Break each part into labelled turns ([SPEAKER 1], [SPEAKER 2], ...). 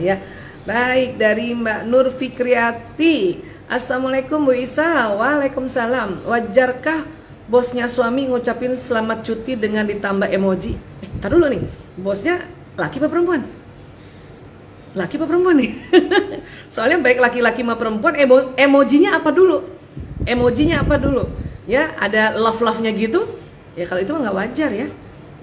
[SPEAKER 1] ya. Baik, dari Mbak Nur Fikriati. Assalamualaikum Bu Isa. Waalaikumsalam. Wajarkah bosnya suami ngucapin selamat cuti dengan ditambah emoji? Tar dulu nih, bosnya laki apa perempuan? Laki apa perempuan nih? Soalnya baik laki-laki sama perempuan, emojinya apa dulu? Emojinya apa dulu? Ya, ada love-love-nya gitu. Ya kalau itu mah nggak wajar ya.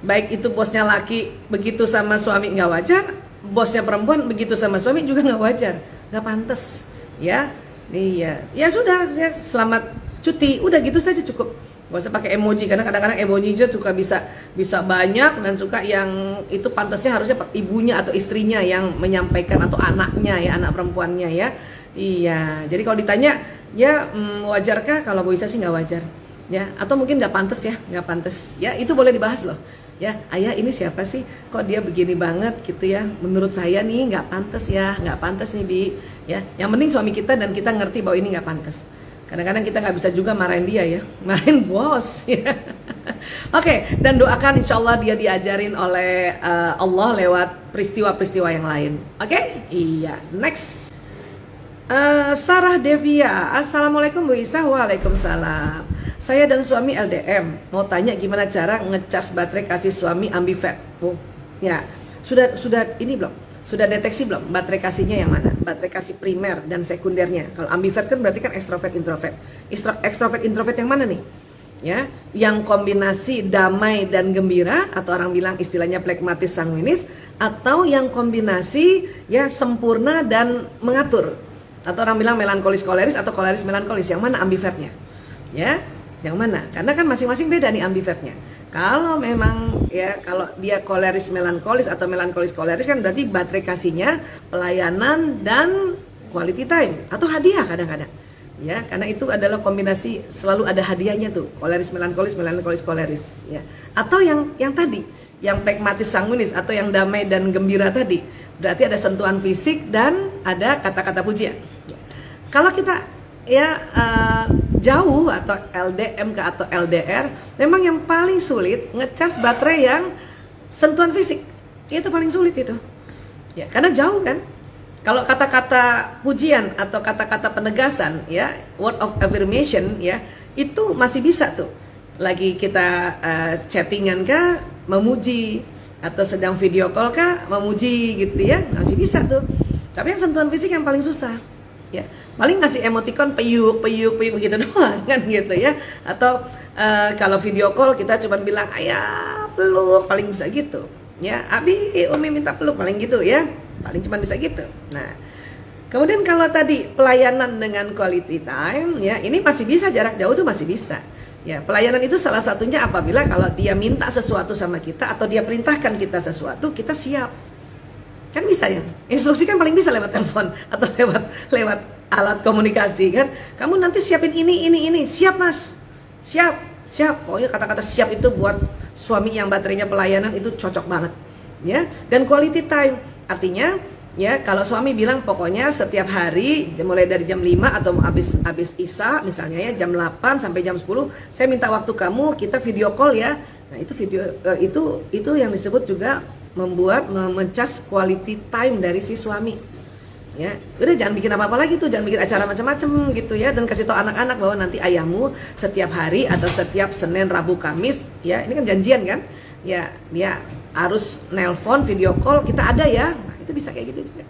[SPEAKER 1] Baik itu bosnya laki begitu sama suami nggak wajar, bosnya perempuan begitu sama suami juga nggak wajar, nggak pantas. Ya, iya, ya sudah, ya, selamat cuti, udah gitu saja cukup. Gak usah pakai emoji, karena kadang-kadang emoji juga suka bisa banyak dan suka yang itu pantasnya harusnya ibunya atau istrinya yang menyampaikan atau anaknya ya, anak perempuannya ya. Iya, jadi kalau ditanya ya wajarkah, kalau Bu Isa sih nggak wajar ya, atau mungkin nggak pantas ya, nggak pantas ya, itu boleh dibahas loh ya. Ayah ini siapa sih, kok dia begini banget gitu ya, menurut saya nih nggak pantas ya, nggak pantas nih Bi ya. Yang penting suami kita dan kita ngerti bahwa ini nggak pantas. Kadang-kadang kita nggak bisa juga marahin dia ya, marahin bos ya. Oke, dan doakan insya Allah dia diajarin oleh Allah lewat peristiwa-peristiwa yang lain. Oke, iya. Next, Sarah Devia. Assalamualaikum Bu Isa. Waalaikumsalam. Saya dan suami LDM, mau tanya gimana cara ngecas baterai kasih suami ambivert. Oh, ya, sudah ini belum? Sudah deteksi belum baterai kasihnya yang mana? Baterai kasih primer dan sekundernya. Kalau ambivert kan berarti kan ekstrovert introvert. Ekstrovert introvert yang mana nih? Ya, yang kombinasi damai dan gembira, atau orang bilang istilahnya plekmatis sanguinis, atau yang kombinasi ya sempurna dan mengatur, atau orang bilang melankolis koleris atau koleris melankolis. Yang mana ambivertnya? Ya, yang mana? Karena kan masing-masing beda nih ambivertnya. Kalau memang ya, kalau dia koleris melankolis atau melankolis koleris kan berarti baterai kasihnya pelayanan dan quality time atau hadiah kadang-kadang. Ya, karena itu adalah kombinasi, selalu ada hadiahnya tuh, koleris melankolis, melankolis koleris ya. Atau yang tadi, yang pragmatis sanguinis atau yang damai dan gembira tadi, berarti ada sentuhan fisik dan ada kata-kata pujian. Kalau kita ya jauh atau LDM atau LDR, memang yang paling sulit ngecas baterai yang sentuhan fisik, itu paling sulit itu ya, karena jauh kan. Kalau kata-kata pujian atau kata-kata penegasan ya, word of affirmation ya, itu masih bisa tuh. Lagi kita chattingan kah memuji, atau sedang video call kah memuji gitu ya, masih bisa tuh. Tapi yang sentuhan fisik yang paling susah ya. Paling ngasih emoticon peyuk begitu doang kan gitu ya. Atau kalau video call kita cuma bilang ayah peluk, paling bisa gitu ya. Abi Umi minta peluk, paling gitu ya, paling cuma bisa gitu. Nah, kemudian kalau tadi pelayanan dengan quality time ya, ini masih bisa, jarak jauh tuh masih bisa ya. Pelayanan itu salah satunya apabila kalau dia minta sesuatu sama kita atau dia perintahkan kita sesuatu, kita siap. Kan bisa ya, instruksi kan paling bisa lewat telepon atau lewat alat komunikasi kan. Kamu nanti siapin ini, siap mas, siap. Pokoknya kata-kata siap itu buat suami yang baterainya pelayanan itu cocok banget ya. Dan quality time artinya ya, kalau suami bilang pokoknya setiap hari mulai dari jam 5 atau habis Isya misalnya ya, jam 8 sampai jam 10 saya minta waktu kamu, kita video call ya. Nah, itu video itu yang disebut juga memecas quality time dari si suami ya. Udah jangan bikin apa-apa lagi tuh, jangan bikin acara macam-macam gitu ya, dan kasih tau anak-anak bahwa nanti ayahmu setiap hari atau setiap Senin, Rabu, Kamis ya, ini kan janjian kan ya, dia harus nelpon, video call, kita ada ya. Nah, itu bisa kayak gitu juga.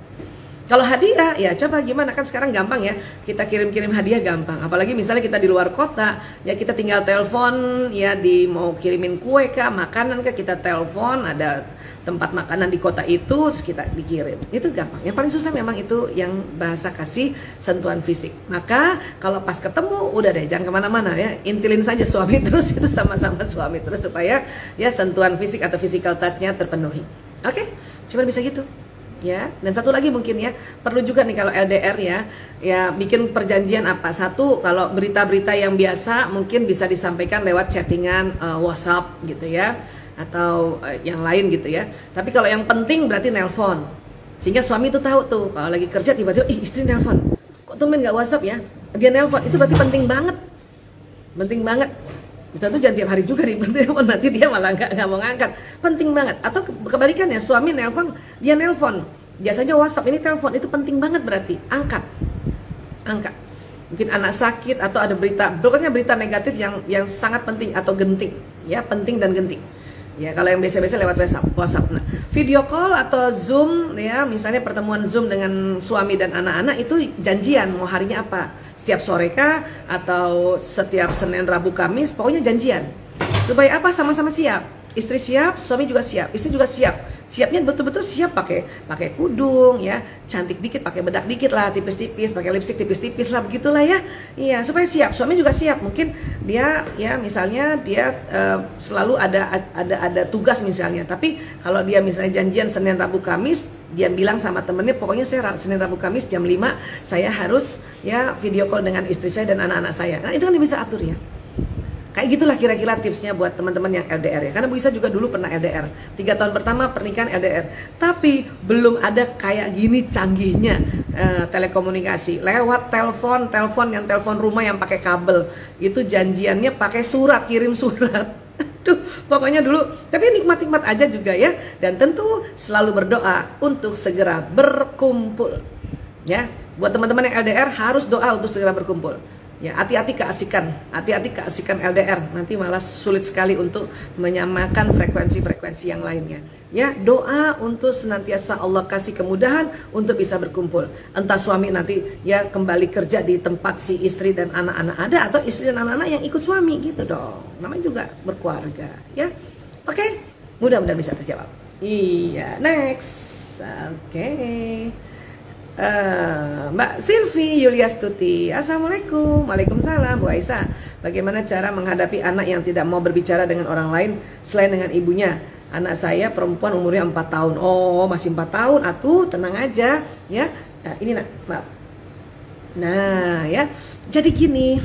[SPEAKER 1] Kalau hadiah ya coba gimana, kan sekarang gampang ya, kita kirim-kirim hadiah gampang. Apalagi misalnya kita di luar kota ya, kita tinggal telepon ya, mau kirimin kue kah, makanan kah, kita telepon, ada tempat makanan di kota itu, kita dikirim. Itu gampang. Yang paling susah memang itu yang bahasa kasih sentuhan fisik. Maka kalau pas ketemu udah deh, jangan kemana-mana ya, intilin saja suami terus, itu sama-sama suami terus, supaya ya sentuhan fisik atau physical touch-nya terpenuhi. Oke, cuma bisa gitu ya. Dan satu lagi mungkin ya, perlu juga nih kalau LDR ya bikin perjanjian apa. Satu, kalau berita-berita yang biasa mungkin bisa disampaikan lewat chattingan WhatsApp gitu ya, atau yang lain gitu ya. Tapi kalau yang penting berarti nelpon, sehingga suami itu tahu tuh kalau lagi kerja tiba-tiba istri nelpon, kok tumben nggak WhatsApp ya, dia nelpon, itu berarti penting banget. Kita tuh jangan tiap hari juga nih, nanti dia malah nggak mau ngangkat. Penting banget. Atau kebalikannya, suami nelpon, dia nelpon Biasanya WhatsApp, ini telepon, itu penting banget berarti. Angkat. Mungkin anak sakit atau ada berita, pokoknya berita negatif yang sangat penting atau genting, ya, penting dan genting. Ya, kalau yang biasa-biasa lewat WhatsApp. Nah, video call atau Zoom, ya, misalnya pertemuan Zoom dengan suami dan anak-anak itu janjian mau harinya apa? Setiap sore kah atau setiap Senin, Rabu, Kamis, pokoknya janjian. Supaya apa? Sama-sama siap. Istri siap, suami juga siap, istri juga siap. Siapnya betul-betul siap, pakai kudung, ya, cantik dikit, pakai bedak dikit lah, tipis-tipis, pakai lipstik tipis-tipis lah, begitulah ya. Iya, supaya siap. Suami juga siap. Mungkin dia, ya, misalnya dia selalu ada tugas misalnya. Tapi kalau dia misalnya janjian Senin, Rabu, Kamis, dia bilang sama temennya, pokoknya saya Senin, Rabu, Kamis jam 5 saya harus, ya, video call dengan istri saya dan anak-anak saya. Nah, itu kan dia bisa atur, ya. Kayak gitulah kira-kira tipsnya buat teman-teman yang LDR, ya. Karena Bu Isa juga dulu pernah LDR. 3 tahun pertama pernikahan LDR. Tapi belum ada kayak gini canggihnya telekomunikasi. Lewat telepon yang telepon rumah yang pakai kabel. Itu janjiannya pakai surat, kirim surat. Aduh, pokoknya dulu. Tapi nikmat-nikmat aja juga, ya. Dan tentu selalu berdoa untuk segera berkumpul. Ya, buat teman-teman yang LDR harus doa untuk segera berkumpul. Ya, hati-hati keasikan LDR, nanti malah sulit sekali untuk menyamakan frekuensi-frekuensi yang lainnya. Ya, doa untuk senantiasa Allah kasih kemudahan untuk bisa berkumpul. Entah suami nanti, ya, kembali kerja di tempat si istri dan anak-anak ada, atau istri dan anak-anak yang ikut suami, gitu dong. Namanya juga berkeluarga, ya. Oke, mudah-mudahan bisa terjawab. Iya, next. Oke. Mbak Silvi Yuliastuti, Assalamualaikum. Waalaikumsalam. Bu Aisyah, bagaimana cara menghadapi anak yang tidak mau berbicara dengan orang lain selain dengan ibunya? Anak saya perempuan umurnya 4 tahun. Oh, masih 4 tahun, atuh tenang aja, ya. Nah, ini nak, Mbak. Nah, ya, jadi gini,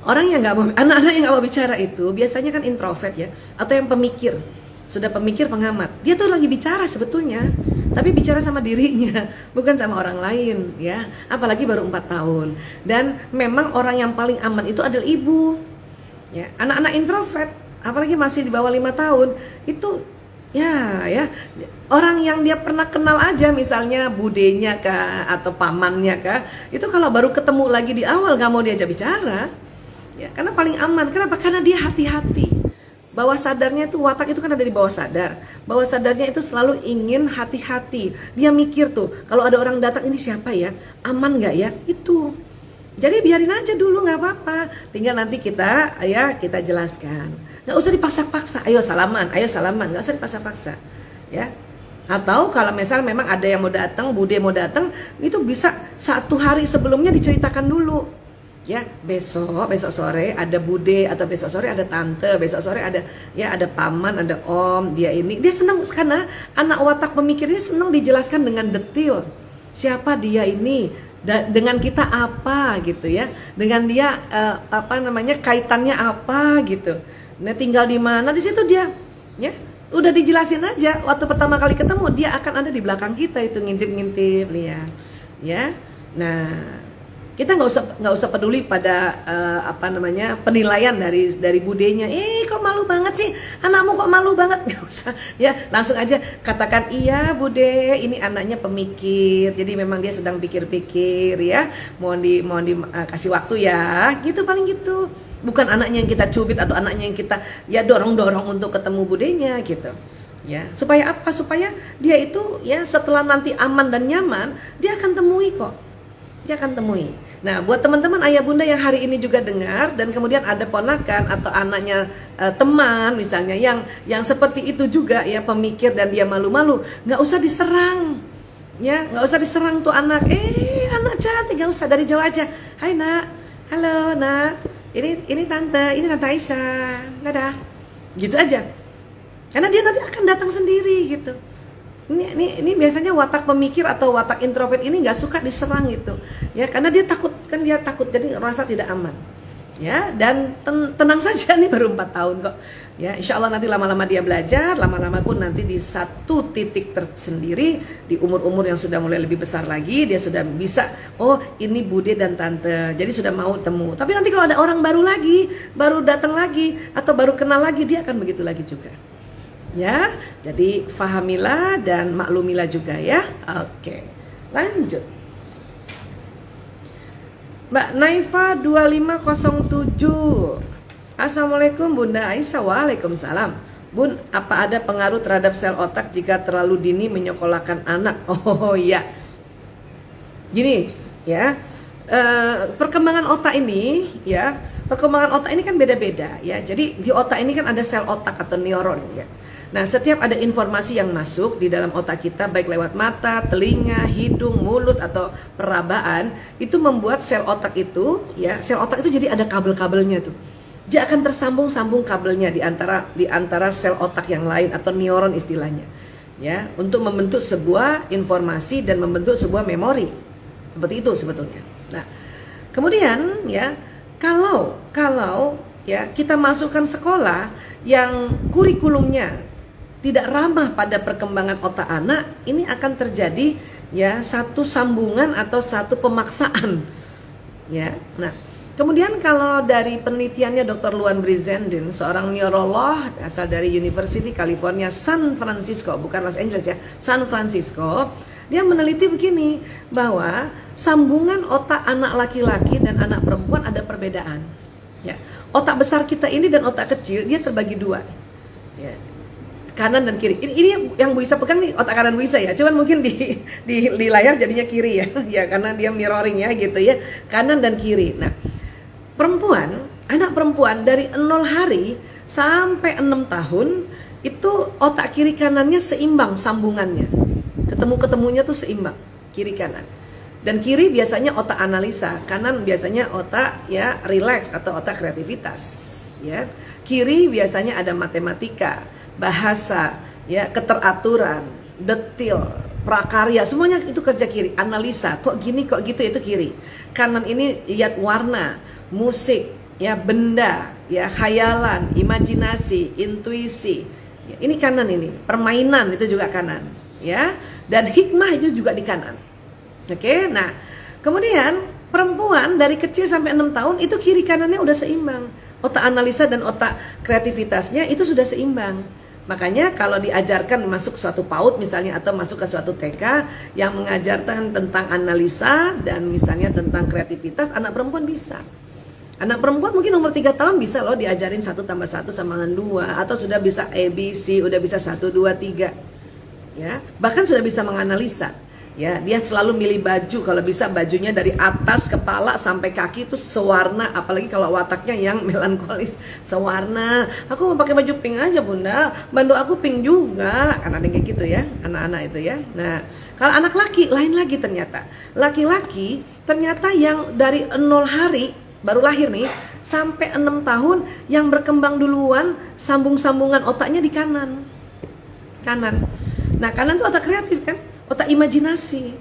[SPEAKER 1] orang yang nggak mau, anak-anak yang nggak mau bicara itu biasanya kan introvert, ya, atau yang pemikir. Sudah pemikir, pengamat. Dia tuh lagi bicara sebetulnya, tapi bicara sama dirinya, bukan sama orang lain, ya. Apalagi baru 4 tahun. Dan memang orang yang paling aman itu adalah ibu. Ya, anak-anak introvert, apalagi masih di bawah 5 tahun, itu ya, orang yang dia pernah kenal aja, misalnya budenya kah atau pamannya kah, itu kalau baru ketemu lagi di awal gak mau diajak bicara. Ya, karena paling aman. Kenapa? Karena dia hati-hati. Bawah sadarnya itu, watak itu kan ada di bawah sadar. Bawah sadarnya itu selalu ingin hati-hati. Dia mikir tuh, kalau ada orang datang, ini siapa ya? Aman gak ya? Itu. Jadi biarin aja dulu, gak apa-apa. Tinggal nanti kita jelaskan. Gak usah dipaksa-paksa. Ayo salaman, gak usah dipaksa-paksa, ya. Atau kalau misal memang ada yang mau datang, bude mau datang, itu bisa 1 hari sebelumnya diceritakan dulu. Ya, besok sore ada bude, atau besok sore ada tante, besok sore ada, ya, ada paman, ada om, dia senang karena anak watak pemikirnya senang dijelaskan dengan detail. Siapa dia ini, dengan kita apa gitu, ya, dengan dia kaitannya apa gitu. Nah, tinggal di mana, di situ dia, ya, udah dijelasin aja. Waktu pertama kali ketemu dia akan ada di belakang kita itu, ngintip-ngintip, lihat, ya. Nah, kita nggak usah peduli pada penilaian dari budenya. Kok malu banget sih, anakmu kok malu banget, nggak usah, ya. Langsung aja katakan, iya bude, ini anaknya pemikir, jadi memang dia sedang pikir-pikir, ya. Mohon dikasih waktu, ya, gitu, paling gitu. Bukan anaknya yang kita cubit atau anaknya yang kita, ya, dorong untuk ketemu budenya gitu, ya. Supaya apa? Supaya dia itu, ya, setelah nanti aman dan nyaman, dia akan temui kok. Dia akan temui. Nah, buat teman-teman ayah bunda yang hari ini juga dengar, dan kemudian ada ponakan atau anaknya teman misalnya yang seperti itu juga, ya, pemikir dan dia malu-malu, nggak usah diserang, ya, nggak usah diserang tuh anak. Anak cantik, nggak usah, dari jauh aja. Hai nak, halo nak, ini tante Aisyah, dadah, gitu aja. Karena dia nanti akan datang sendiri gitu. Ini biasanya watak pemikir atau watak introvert ini nggak suka diserang gitu, ya, karena dia takut, jadi merasa tidak aman, ya. Dan tenang saja, nih baru 4 tahun kok, ya. Insya Allah nanti lama-lama dia belajar, lama-lama pun nanti di satu titik tersendiri, di umur-umur yang sudah mulai lebih besar lagi, dia sudah bisa, oh ini bude dan tante, jadi sudah mau temu. Tapi nanti kalau ada orang baru lagi, baru datang lagi atau baru kenal lagi, dia akan begitu lagi juga. Ya, jadi fahamilah dan maklumilah juga ya. Oke, lanjut. Mbak Naifa 2507. Assalamualaikum Bunda Aisyah. Waalaikumsalam. Bun, apa ada pengaruh terhadap sel otak jika terlalu dini menyekolahkan anak? Oh iya. Gini ya, perkembangan otak ini ya, perkembangan otak ini kan beda-beda ya. Jadi di otak ini kan ada sel otak atau neuron ya. Nah, setiap ada informasi yang masuk di dalam otak kita, baik lewat mata, telinga, hidung, mulut, atau perabaan, itu membuat sel otak itu, ya, sel otak itu jadi ada kabel-kabelnya tuh. Dia akan tersambung-sambung kabelnya di antara sel otak yang lain atau neuron istilahnya, ya, untuk membentuk sebuah informasi dan membentuk sebuah memori. Seperti itu sebetulnya. Nah, kemudian ya, kalau ya kita masukkan sekolah yang kurikulumnya tidak ramah pada perkembangan otak anak, ini akan terjadi ya satu sambungan atau satu pemaksaan ya. Nah, kemudian kalau dari penelitiannya Dr. Luan Brizendine, seorang neurolog asal dari University California San Francisco, bukan Los Angeles ya, San Francisco, dia meneliti begini, bahwa sambungan otak anak laki-laki dan anak perempuan ada perbedaan ya. Otak besar kita ini dan otak kecil dia terbagi dua ya, kanan dan kiri. Ini yang Bu Isa pegang nih, otak kanan Bu Isa ya. Cuman mungkin di layar jadinya kiri ya. Ya karena dia mirroring ya gitu ya. Kanan dan kiri. Nah, anak perempuan dari 0 hari sampai 6 tahun itu otak kiri kanannya seimbang sambungannya. Ketemunya tuh seimbang kiri kanan. Dan kiri biasanya otak analisa, kanan biasanya otak ya relax atau otak kreativitas ya. Kiri biasanya ada matematika, bahasa, ya, keteraturan, detil, prakarya, semuanya itu kerja kiri. Analisa, kok gini, kok gitu, itu kiri. Kanan ini lihat warna, musik, ya, benda, ya, khayalan, imajinasi, intuisi. Ya, ini kanan ini. Permainan itu juga kanan, ya. Dan hikmah itu juga di kanan. Oke, nah, kemudian perempuan dari kecil sampai 6 tahun itu kiri kanannya udah seimbang. Otak analisa dan otak kreativitasnya itu sudah seimbang. Makanya kalau diajarkan masuk suatu PAUD misalnya atau masuk ke suatu TK yang mengajarkan tentang analisa dan misalnya tentang kreativitas, anak perempuan bisa. Anak perempuan mungkin umur 3 tahun bisa loh diajarin 1 tambah 1 sama dengan 2, atau sudah bisa ABC, udah bisa 1, 2, 3. Ya, bahkan sudah bisa menganalisa. Ya, dia selalu milih baju, kalau bisa bajunya dari atas kepala sampai kaki itu sewarna, apalagi kalau wataknya yang melankolis, sewarna. Aku mau pakai baju pink aja Bunda, bandu aku pink juga, kan ada kayak gitu ya, anak-anak itu ya. Nah, kalau anak laki lain lagi ternyata. Laki-laki ternyata yang dari 0 hari baru lahir nih sampai 6 tahun yang berkembang duluan sambung-sambungan otaknya di kanan. Nah, kanan tuh otak kreatif kan? Otak imajinasi.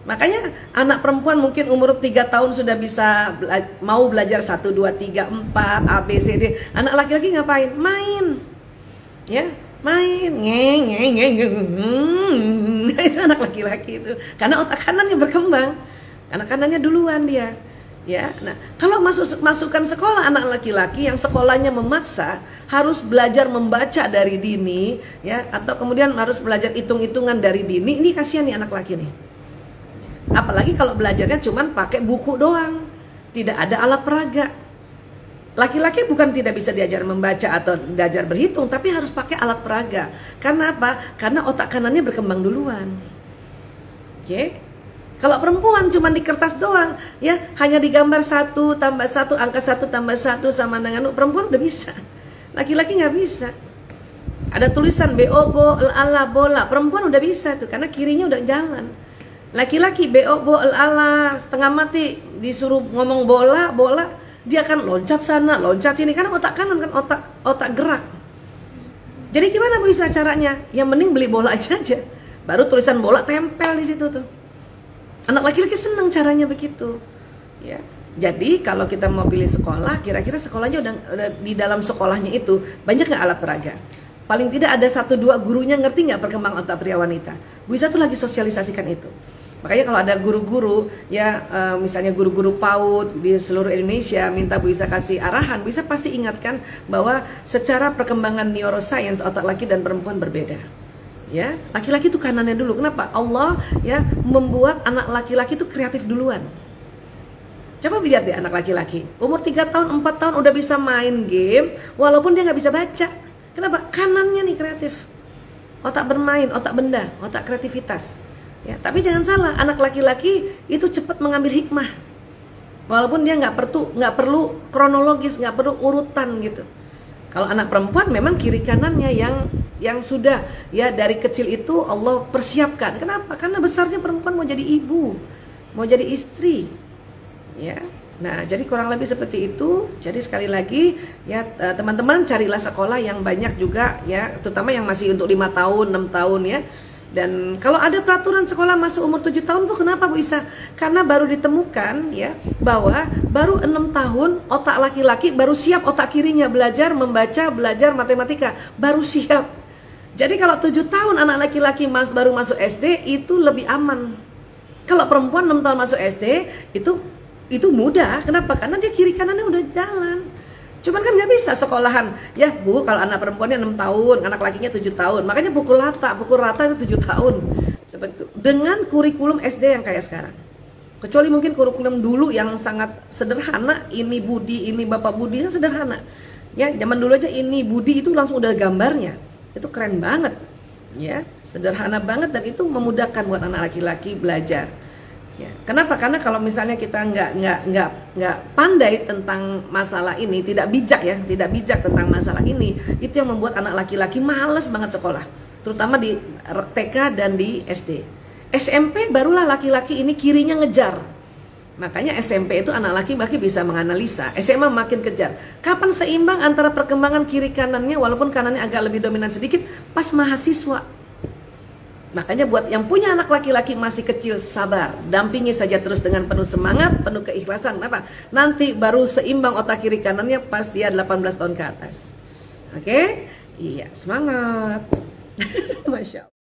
[SPEAKER 1] Makanya anak perempuan mungkin umur 3 tahun sudah bisa mau belajar 1, 2, 3, 4 A, B, C, D. Anak laki-laki ngapain? Main. Ya, main. Itu anak laki-laki itu. Karena otak kanannya berkembang. Anak kanannya duluan dia. Ya, nah, kalau masukkan sekolah anak laki-laki yang sekolahnya memaksa harus belajar membaca dari dini, ya, atau kemudian harus belajar hitung-hitungan dari dini, ini kasihan nih anak laki nih. Apalagi kalau belajarnya cuman pakai buku doang, tidak ada alat peraga. Laki-laki bukan tidak bisa diajar membaca atau diajar berhitung, tapi harus pakai alat peraga. Karena apa? Karena otak kanannya berkembang duluan. Oke. Kalau perempuan cuma di kertas doang, ya, hanya digambar 1 tambah 1, angka 1 tambah 1 sama dengan perempuan udah bisa. Laki-laki nggak bisa. Ada tulisan BO, BO, ala, bola. Perempuan udah bisa tuh, karena kirinya udah jalan. Laki-laki BO, BO, ala, setengah mati disuruh ngomong bola, bola, dia akan loncat sana, loncat sini, karena otak kanan kan otak gerak. Jadi gimana Bu Isa caranya? Yang mending beli bola aja. Baru tulisan bola tempel di situ tuh. Anak laki-laki senang caranya begitu, ya. Jadi kalau kita mau pilih sekolah, kira-kira sekolahnya udah di dalam sekolahnya itu banyak nggak alat peraga? Paling tidak ada 1-2 gurunya ngerti nggak perkembangan otak pria wanita. Bu Isa tuh lagi sosialisasikan itu. Makanya kalau ada guru-guru ya, misalnya guru-guru PAUD di seluruh Indonesia minta Bu Isa kasih arahan, Bu Isa pasti ingatkan bahwa secara perkembangan neuroscience otak laki dan perempuan berbeda. Ya, laki-laki itu kanannya dulu. Kenapa? Allah ya membuat anak laki-laki itu kreatif duluan. Coba lihat deh anak laki-laki, umur 3 tahun, 4 tahun udah bisa main game walaupun dia nggak bisa baca. Kenapa? Kanannya nih kreatif. Otak bermain, otak benda, otak kreativitas. Ya, tapi jangan salah, anak laki-laki itu cepat mengambil hikmah, walaupun dia nggak perlu kronologis, nggak perlu urutan gitu. Kalau anak perempuan memang kiri kanannya yang sudah ya dari kecil itu Allah persiapkan. Kenapa? Karena besarnya perempuan mau jadi ibu, mau jadi istri, ya. Nah, jadi kurang lebih seperti itu. Jadi sekali lagi ya teman-teman carilah sekolah yang banyak juga ya, terutama yang masih untuk 5 tahun, 6 tahun ya. Dan kalau ada peraturan sekolah masuk umur 7 tahun tuh kenapa Bu Isa? Karena baru ditemukan ya bahwa baru 6 tahun otak laki-laki baru siap, otak kirinya belajar membaca, belajar matematika, baru siap. Jadi kalau 7 tahun anak laki-laki baru masuk SD itu lebih aman. Kalau perempuan 6 tahun masuk SD itu mudah. Kenapa? Karena dia kiri kanannya udah jalan. Cuman kan nggak bisa sekolahan ya Bu, kalau anak perempuannya 6 tahun, anak lakinya 7 tahun. Makanya pukul rata itu 7 tahun. Seperti itu. Dengan kurikulum SD yang kayak sekarang. Kecuali mungkin kurikulum dulu yang sangat sederhana, ini Budi, ini Bapak Budi, kan sederhana. Ya, zaman dulu aja ini Budi itu langsung udah gambarnya. Itu keren banget. Ya, sederhana banget dan itu memudahkan buat anak laki-laki belajar. Ya, kenapa? Karena kalau misalnya kita nggak pandai tentang masalah ini, tidak bijak tentang masalah ini, itu yang membuat anak laki-laki males banget sekolah, terutama di TK dan di SD. SMP barulah laki-laki ini kirinya ngejar. Makanya SMP itu anak laki-laki bisa menganalisa, SMA makin kejar. Kapan seimbang antara perkembangan kiri kanannya, walaupun kanannya agak lebih dominan sedikit, pas mahasiswa. Makanya buat yang punya anak laki-laki masih kecil, sabar, dampingi saja terus dengan penuh semangat, penuh keikhlasan. Kenapa? Nanti baru seimbang otak kiri kanannya pas dia 18 tahun ke atas. Oke? Iya, semangat. Masya Allah.